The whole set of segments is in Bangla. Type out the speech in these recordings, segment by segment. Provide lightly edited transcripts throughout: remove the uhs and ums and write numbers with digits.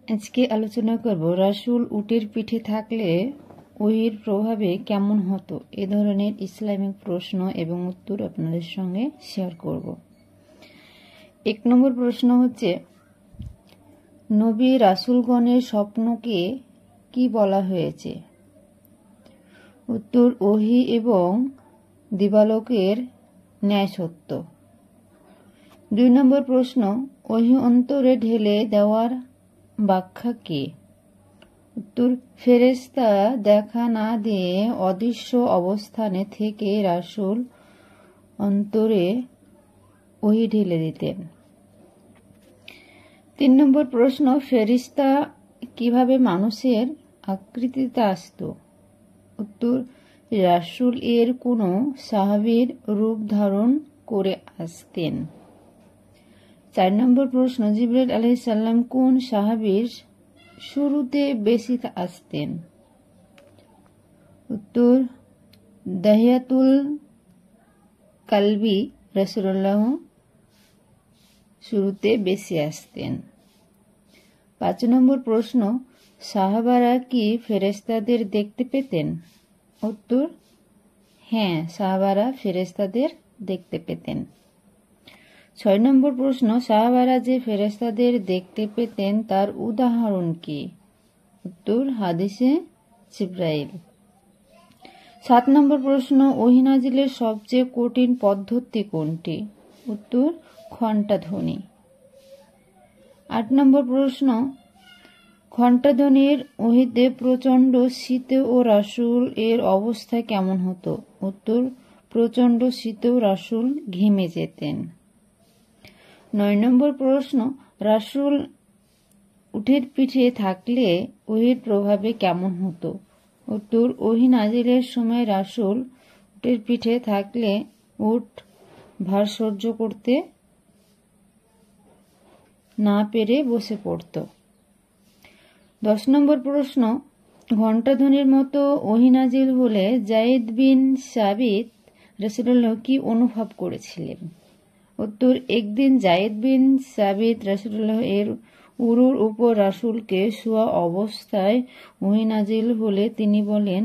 আজকে আলোচনা করব রাসূল উটের পিঠে থাকলে ওহীর প্রভাবে কেমন হতো। এ ধরনের ইসলামিক প্রশ্ন এবং উত্তর আপনাদের সঙ্গে শেয়ার করব। 1 নম্বর প্রশ্ন হচ্ছে, নবী রাসূলগণের স্বপ্নকে কি বলা হয়েছে? উত্তর, ওহী এবং দিবালোকের ন্যায় সত্য। 2 নম্বর প্রশ্ন, ওহী অন্তরে ঢেলে দেওয়ার ব্যাখ্যা কি? উত্তর, ফেরেশতা দেখা না দিয়ে অদৃশ্য অবস্থানে থেকে রাসূল অন্তরে ওহী ঢেলে দিতেন। 3 নম্বর প্রশ্ন, ফেরেশতা কিভাবে মানুষের আকৃতিতে আসত? উত্তর, রাসূল এর কোনো সাহাবীর রূপ ধারণ করে আসতেন। 4 নম্বর প্রশ্ন, জিবরাইল আলাইহিস সালাম কোন সাহাবীর শুরুতে বেশি আসতেন? উত্তর, দাহিয়াতুল কালবি রাসূলুল্লাহ শুরুতে বেশি আসতেন। 5 নম্বর প্রশ্ন, সাহাবারা কি ফেরেশতাদের দেখতে পেতেন? উত্তর, হ্যাঁ, সাহাবারা ফেরেশতাদের দেখতে পেতেন। 6 নম্বর প্রশ্ন, সাহাবারা যে ফেরেশতাদের দেখতে পেতেন তার উদাহরণ কি? উত্তর, হাদিসে জিবরাইল। 7 নম্বর প্রশ্ন, ওহী নাজিলের সবচেয়ে কঠিন পদ্ধতি কোনটি? উত্তর, ঘণ্টাধ্বনি। 8 নম্বর প্রশ্ন, ঘণ্টাধ্বনির ওহীতে প্রচণ্ড শীতেও রাসূল এর অবস্থা কেমন হতো? উত্তর, প্রচণ্ড শীতেও রাসূল ঘেমে যেতেন। 9 নম্বর প্রশ্ন, রাসূল উটের পিঠে থাকলে ওহীর প্রভাবে কেমন হতো? উত্তর, ওহী নাজিলের সময় রাসূল উটের পিঠে থাকলে উট ভার সহ্য করতে না পেরে বসে পড়ত। 10 নম্বর প্রশ্ন, ঘণ্টাধ্বনির মতো ওহী নাজিল হলে যায়েদ বিন সাবিত রাসূলুল্লাহ কি অনুভব করেছিলেন? উত্তর, একদিন যায়েদ বিন সাবিত রাসূলুল্লাহ এর উরুর উপর রাসূলকে শোয়া অবস্থায় ওহী নাজিল হলে তিনি বলেন,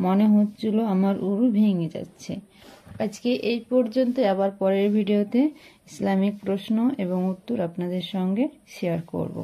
মনে হচ্ছিল আমার উরু ভেঙে যাচ্ছে। আজকে এই পর্যন্ত, আবার পরের ভিডিওতে ইসলামিক প্রশ্ন এবং উত্তর আপনাদের সঙ্গে শেয়ার করব।